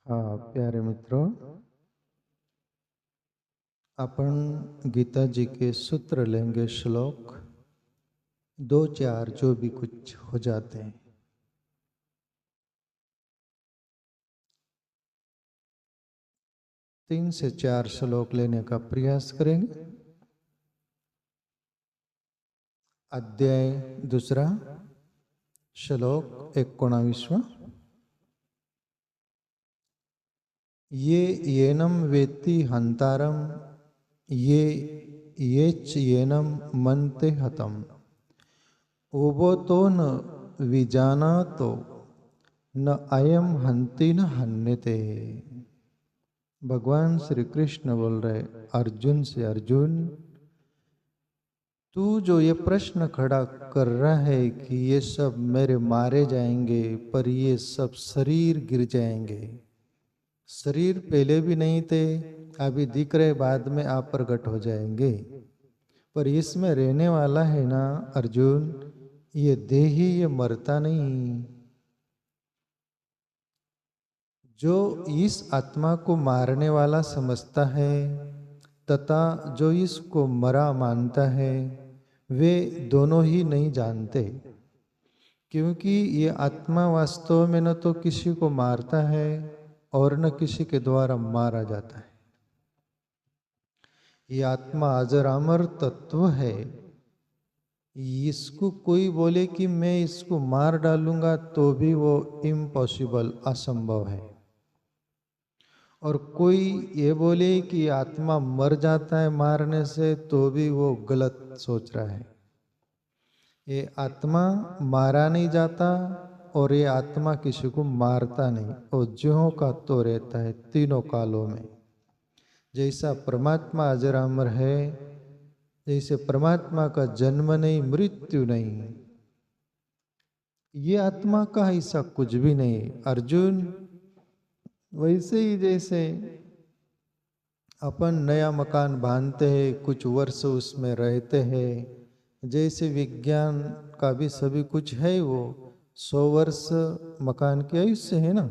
हाँ प्यारे मित्रों, अपन गीता जी के सूत्र लेंगे, श्लोक 2-4 जो भी कुछ हो जाते हैं। 3 से 4 श्लोक लेने का प्रयास करेंगे। अध्याय दूसरा, श्लोक 19वां। ये येनम वेत्ति हंतारम येच येनम मनते हतम उबोतो न विजानातो न अयम हंति न हन्यते। भगवान श्री कृष्ण बोल रहे अर्जुन से, अर्जुन तू जो ये प्रश्न खड़ा कर रहा है कि ये सब मेरे मारे जाएंगे, पर ये सब शरीर गिर जाएंगे। शरीर पहले भी नहीं थे, अभी दिख रहे, बाद में आप प्रकट हो जाएंगे। पर इसमें रहने वाला है ना अर्जुन, ये देही ये मरता नहीं। जो इस आत्मा को मारने वाला समझता है तथा जो इसको मरा मानता है, वे दोनों ही नहीं जानते। क्योंकि ये आत्मा वास्तव में न तो किसी को मारता है और न किसी के द्वारा मारा जाता है। ये आत्मा अजर अमर तत्व है। इसको कोई बोले कि मैं इसको मार डालूंगा तो भी वो इम्पॉसिबल, असंभव है। और कोई ये बोले कि आत्मा मर जाता है मारने से, तो भी वो गलत सोच रहा है। ये आत्मा मारा नहीं जाता और ये आत्मा किसी को मारता नहीं, और ज्यों का तो रहता है तीनों कालों में। जैसा परमात्मा अजर अमर है, जैसे परमात्मा का जन्म नहीं, मृत्यु नहीं, ये आत्मा का ऐसा कुछ भी नहीं। अर्जुन, वैसे ही जैसे अपन नया मकान बांधते हैं, कुछ वर्ष उसमें रहते हैं, जैसे विज्ञान का भी सभी कुछ है, वो 100 वर्ष मकान की आयुष्य है ना।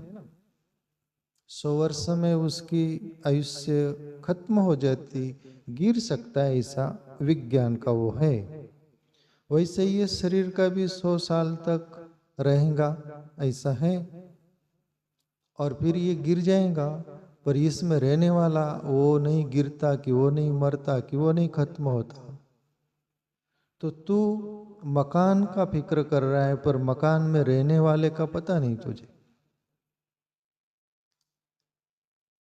100 वर्ष में उसकी आयुष्य खत्म हो जाती, गिर सकता है, ऐसा विज्ञान का वो है। वैसे ये शरीर का भी 100 साल तक रहेगा, ऐसा है, और फिर ये गिर जाएगा। पर इसमें रहने वाला वो नहीं गिरता, कि वो नहीं मरता, कि वो नहीं खत्म होता। तो तू मकान का फिक्र कर रहा है, पर मकान में रहने वाले का पता नहीं तुझे।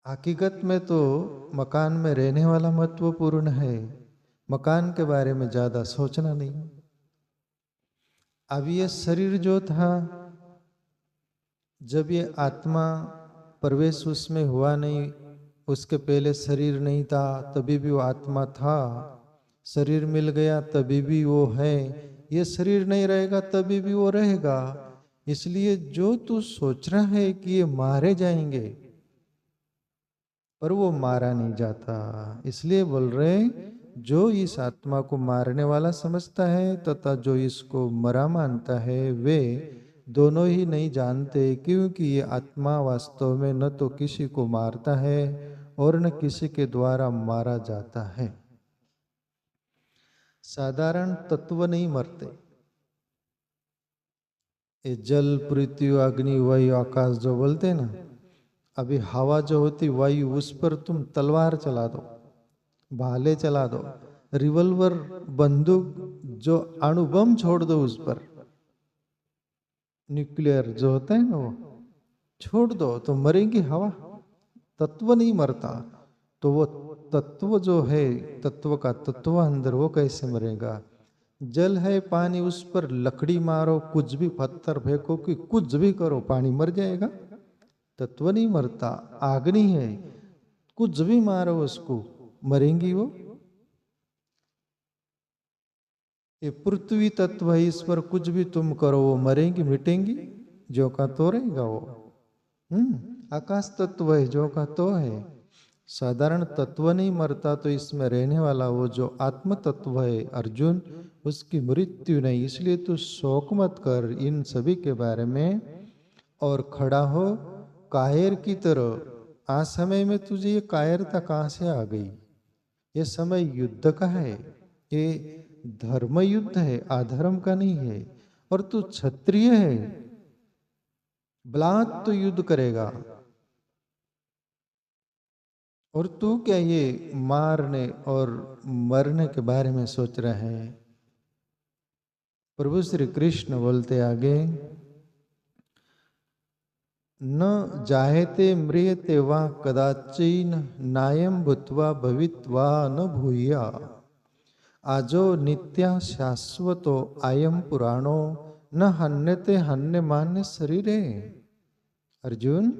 हकीकत में तो मकान में रहने वाला महत्वपूर्ण है, मकान के बारे में ज्यादा सोचना नहीं। अब ये शरीर जो था, जब ये आत्मा प्रवेश उसमें हुआ नहीं, उसके पहले शरीर नहीं था, तभी भी वो आत्मा था। शरीर मिल गया तभी भी वो है, ये शरीर नहीं रहेगा तभी भी वो रहेगा। इसलिए जो तू सोच रहा है कि ये मारे जाएंगे, पर वो मारा नहीं जाता। इसलिए बोल रहे, जो इस आत्मा को मारने वाला समझता है तथा जो इसको मरा मानता है, वे दोनों ही नहीं जानते। क्योंकि ये आत्मा वास्तव में न तो किसी को मारता है और न किसी के द्वारा मारा जाता है। साधारण तत्व नहीं मरते। ये जल, पृथ्वी, अग्नि, वायु, आकाश जो बोलते हैं ना, अभी हवा जो होती वायु, उस पर तुम तलवार चला दो, भाले चला दो, रिवॉल्वर, बंदूक, जो अणुबम छोड़ दो उस पर, न्यूक्लियर जो होता है ना, वो छोड़ दो तो मरेगी हवा। तत्व नहीं मरता, तो वो तत्व जो है, तत्व का तत्व अंदर, वो कैसे मरेगा। जल है, पानी, उस पर लकड़ी मारो, कुछ भी पत्थर फेंको, कि कुछ भी करो, पानी मर जाएगा। तत्व नहीं मरता। अग्नि है, कुछ भी मारो उसको, मरेंगी वो। ये पृथ्वी तत्व है, इस पर कुछ भी तुम करो वो मरेंगी, मिटेंगी, जो का तो रहेगा वो। आकाश तत्व है, जो का तो है। साधारण तत्व नहीं मरता, तो इसमें रहने वाला वो जो आत्म तत्व है अर्जुन, उसकी मृत्यु नहीं। इसलिए तू शोक मत कर इन सभी के बारे में, और खड़ा हो कायर की तरह आज समय में तुझे ये कायरता कहाँ से आ गई? ये समय युद्ध का है, ये धर्म युद्ध है, अधर्म का नहीं है। और तू क्षत्रिय है, बलात् तो युद्ध करेगा। और तू क्या ये मारने और मरने के बारे में सोच रहा है? प्रभु श्री कृष्ण बोलते आगे, न जायते म्रियते वा कदाचिन नायम भूत्वा भवित्वा न भूया आजो नित्या शाश्वतो आयम पुराणो न हन्यते हन्य मान्य शरीरे। अर्जुन,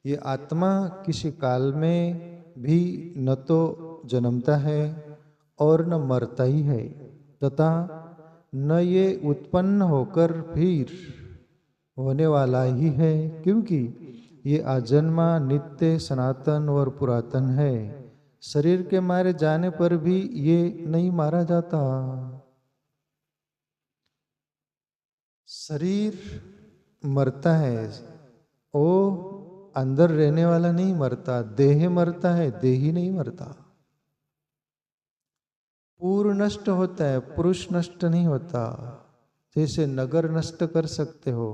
ये आत्मा किसी काल में भी न तो जन्मता है और न मरता ही है, तथा न ये उत्पन्न होकर फिर होने वाला ही है, क्योंकि ये अजन्मा, नित्य, सनातन और पुरातन है। शरीर के मारे जाने पर भी ये नहीं मारा जाता। शरीर मरता है, वो अंदर रहने वाला नहीं मरता। देह मरता है, देही नहीं मरता। पूर्व नष्ट होता है, पुरुष नष्ट नहीं होता। जैसे नगर नष्ट कर सकते हो,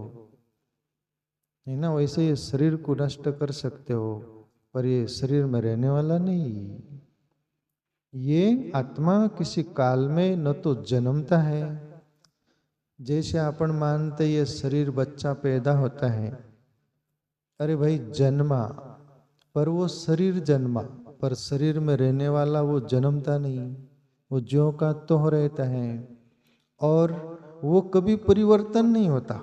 है ना, वैसे ये शरीर को नष्ट कर सकते हो, पर ये शरीर में रहने वाला नहीं। ये आत्मा किसी काल में न तो जन्मता है, जैसे अपन मानते ये शरीर बच्चा पैदा होता है, अरे भाई जन्मा, पर वो शरीर जन्मा, पर शरीर में रहने वाला वो जन्मता नहीं, वो ज्यों का त्यों रहता है और वो कभी परिवर्तन नहीं होता।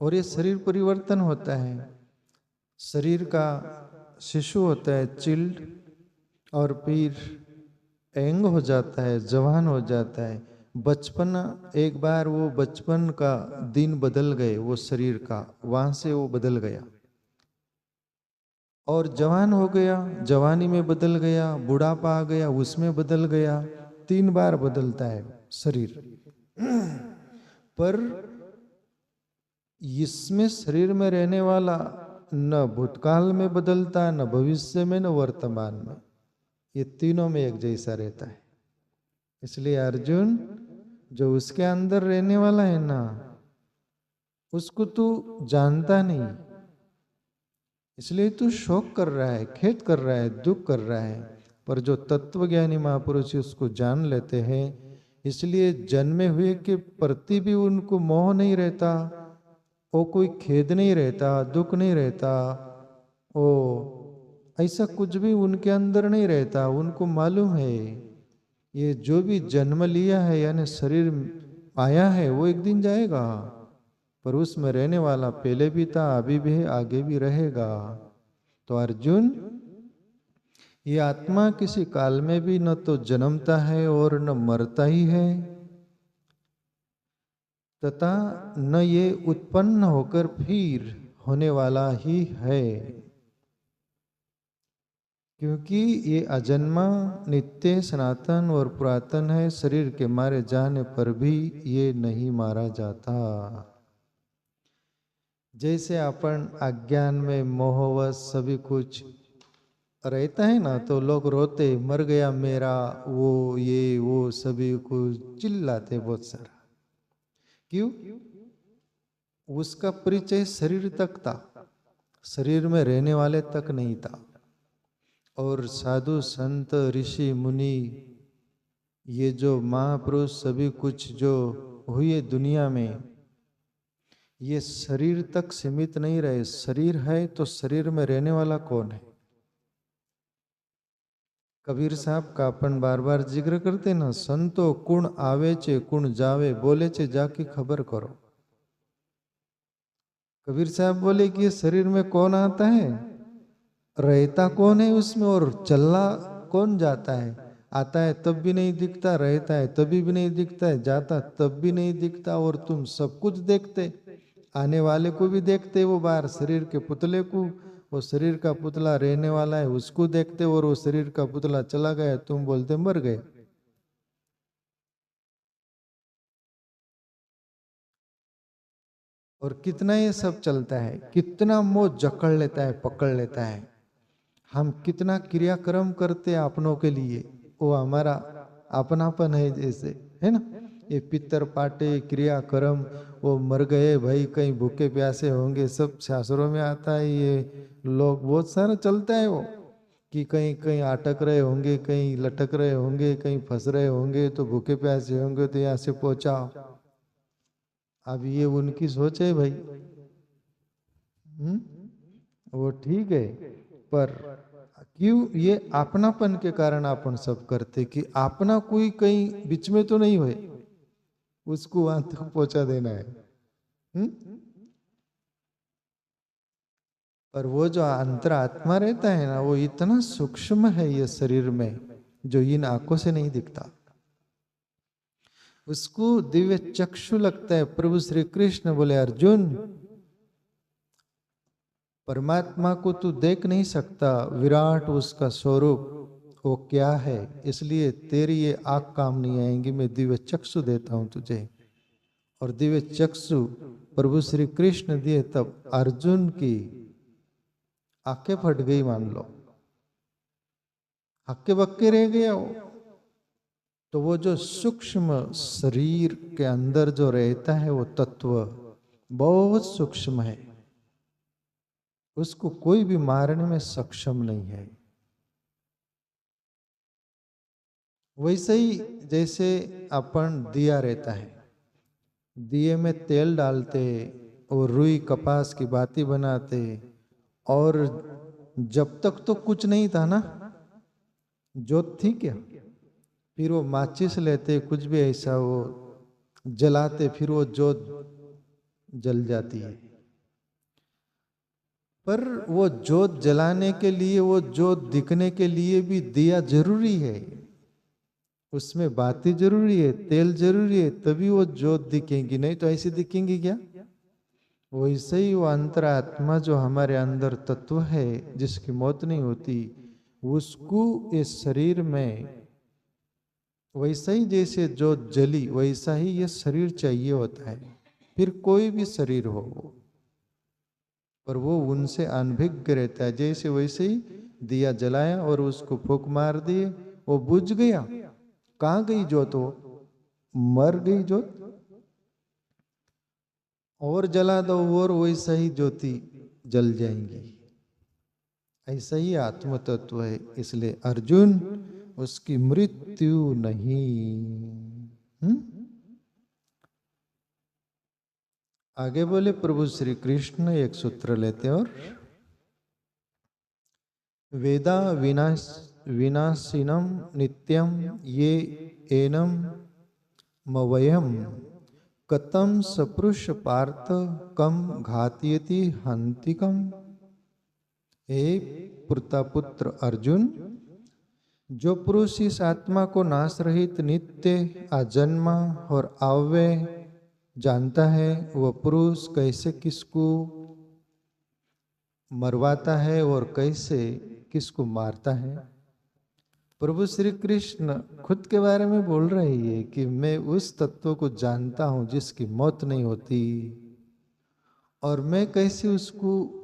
और ये शरीर परिवर्तन होता है। शरीर का शिशु होता है चिल्ड, और फिर एंग हो जाता है, जवान हो जाता है। बचपन, एक बार वो बचपन का दिन बदल गए, वो शरीर का वहां से वो बदल गया। और जवान हो गया, जवानी में बदल गया, बुढ़ापा आ गया, उसमें बदल गया। 3 बार बदलता है शरीर। पर इसमें शरीर में रहने वाला न भूतकाल में बदलता, न भविष्य में, न वर्तमान में। ये तीनों में एक जैसा रहता है। इसलिए अर्जुन, जो उसके अंदर रहने वाला है ना, उसको तू जानता नहीं, इसलिए तू शोक कर रहा है, खेद कर रहा है, दुख कर रहा है। पर जो तत्वज्ञानी महापुरुष उसको जान लेते हैं, इसलिए जन्मे हुए के प्रति भी उनको मोह नहीं रहता, वो कोई खेद नहीं रहता, दुख नहीं रहता, वो ऐसा कुछ भी उनके अंदर नहीं रहता। उनको मालूम है ये जो भी जन्म लिया है, यानी शरीर आया है, वो एक दिन जाएगा। पर उसमें रहने वाला पहले भी था, अभी भी है, आगे भी रहेगा। तो अर्जुन, ये आत्मा किसी काल में भी न तो जन्मता है और न मरता ही है, तथा न ये उत्पन्न होकर फिर होने वाला ही है, क्योंकि ये अजन्मा, नित्य, सनातन और पुरातन है। शरीर के मारे जाने पर भी ये नहीं मारा जाता। जैसे अपन अज्ञान में मोहवश सभी कुछ रहता है ना, तो लोग रोते, मर गया मेरा वो, ये वो, सभी कुछ चिल्लाते बहुत सारा। क्यों? उसका परिचय शरीर तक था, शरीर में रहने वाले तक नहीं था। और साधु संत ऋषि मुनि, ये जो महापुरुष सभी कुछ जो हुए दुनिया में, ये शरीर तक सीमित नहीं रहे। शरीर है तो शरीर में रहने वाला कौन है? कबीर साहब का अपन बार बार जिक्र करते ना, संतो कुण आवे चे कुण जावे, बोले चे जाके खबर करो। कबीर साहब बोले कि ये शरीर में कौन आता है, रहता कौन है उसमें, और चलना कौन जाता है। आता है तब भी नहीं दिखता, रहता है तभी भी नहीं दिखता है, जाता तब भी नहीं दिखता। और तुम सब कुछ देखते, आने वाले को भी देखते, वो बाहर शरीर के पुतले को, वो शरीर का पुतला रहने वाला है उसको देखते, और वो शरीर का पुतला चला गया, तुम बोलते मर गए। और कितना ये सब चलता है, कितना मोह जकड़ लेता है, पकड़ लेता है। हम कितना क्रियाक्रम करते हैं अपनों के लिए, वो हमारा अपनापन है जैसे, है ना। ये पितर पाटे क्रियाक्रम, वो मर गए भाई, कहीं भूखे प्यासे होंगे, सब शास्त्रों में आता है। ये लोग बहुत सारा चलता है वो, कि कहीं कहीं अटक रहे होंगे, कहीं लटक रहे होंगे, कहीं फंस रहे होंगे, तो भूखे प्यासे होंगे तो यहाँ से पहुंचाओ। अब ये उनकी सोच है भाई। वो ठीक है, पर क्यों ये अपनापन के कारण अपन सब करते, कि अपना कोई कहीं बीच में तो नहीं हुए, उसको वहां तक पहुंचा देना है। पर वो जो अंतरात्मा रहता है ना, वो इतना सूक्ष्म है ये शरीर में, जो इन आंखों से नहीं दिखता। उसको दिव्य चक्षु लगता है। प्रभु श्री कृष्ण बोले, अर्जुन परमात्मा को तू देख नहीं सकता, विराट उसका स्वरूप वो क्या है, इसलिए तेरी ये आंख काम नहीं आएंगी, मैं दिव्य चक्षु देता हूं तुझे। और दिव्य चक्षु प्रभु श्री कृष्ण दिए, तब अर्जुन की आंखें फट गई, मान लो हक्के बक्के रह गया वो। तो वो जो सूक्ष्म शरीर के अंदर जो रहता है, वो तत्व बहुत सूक्ष्म है, उसको कोई भी मारने में सक्षम नहीं है। वैसे ही जैसे अपन दिया रहता है, दिए में तेल डालते और रुई कपास की बाती बनाते, और जब तक तो कुछ नहीं था ना, जोत थी क्या, फिर वो माचिस लेते, कुछ भी ऐसा वो जलाते, फिर वो जोत जल जाती है। पर वो जोत जलाने के लिए, वो जोत दिखने के लिए भी दिया जरूरी है, उसमें बाती जरूरी है, तेल जरूरी है, तभी वो जोत दिखेंगी, नहीं तो ऐसे दिखेंगी क्या। वैसे ही वो अंतरात्मा जो हमारे अंदर तत्व है, जिसकी मौत नहीं होती, उसको इस शरीर में वैसा ही जैसे जो जली, वैसा ही ये शरीर चाहिए होता है। फिर कोई भी शरीर हो, पर वो उनसे अनभिज्ञ रहता है। जैसे वैसे ही दिया जलाया और उसको फूंक मार दिए, वो बुझ गया। कहाँ गई जोत, वो मर गई जोत। और जला दो और वैसा ही ज्योति जल जाएंगी। ऐसा ही आत्म तत्व है, इसलिए अर्जुन उसकी मृत्यु नहीं। आगे बोले प्रभु श्री कृष्ण, एक सूत्र लेते और वेदा विनाशिनम नित्यम ये एनम मवयम कतम सपृष पार्थ कम घातयति हंतिकम। हे पुत्र अर्जुन, जो पुरुष इस आत्मा को नाश रहित नित्य अजन्मा और अव्यय जानता है, वह पुरुष कैसे किसको मरवाता है और कैसे किसको मारता है। प्रभु श्री कृष्ण खुद के बारे में बोल रहे हैं कि मैं उस तत्व को जानता हूं जिसकी मौत नहीं होती, और मैं कैसे उसको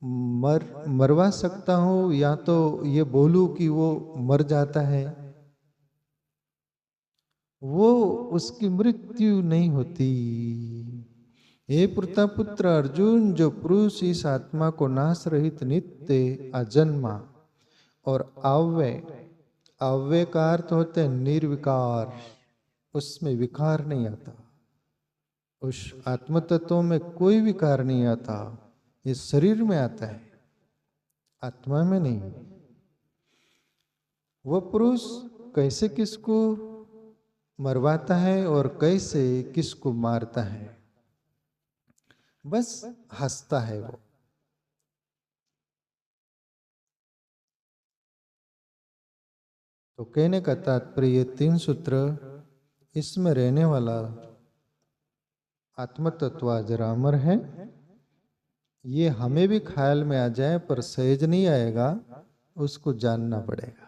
मरवा सकता हूं, या तो ये बोलूं कि वो मर जाता है। वो उसकी मृत्यु नहीं होती। हे पुत्र अर्जुन, जो पुरुष इस आत्मा को नाश रहित नित्य अजन्मा और अव्यय, अव्यय का अर्थ होते हैं निर्विकार, उसमें विकार नहीं आता, उस आत्म तत्व में कोई विकार नहीं आता। इस शरीर में आता है, आत्मा में नहीं। वो पुरुष कैसे किसको मरवाता है और कैसे किसको मारता है, बस हंसता है वो। तो कहने का तात्पर्य, 3 सूत्र, इसमें रहने वाला आत्म तत्व जरा अमर है। ये हमें भी ख्याल में आ जाए, पर सहज नहीं आएगा, उसको जानना पड़ेगा।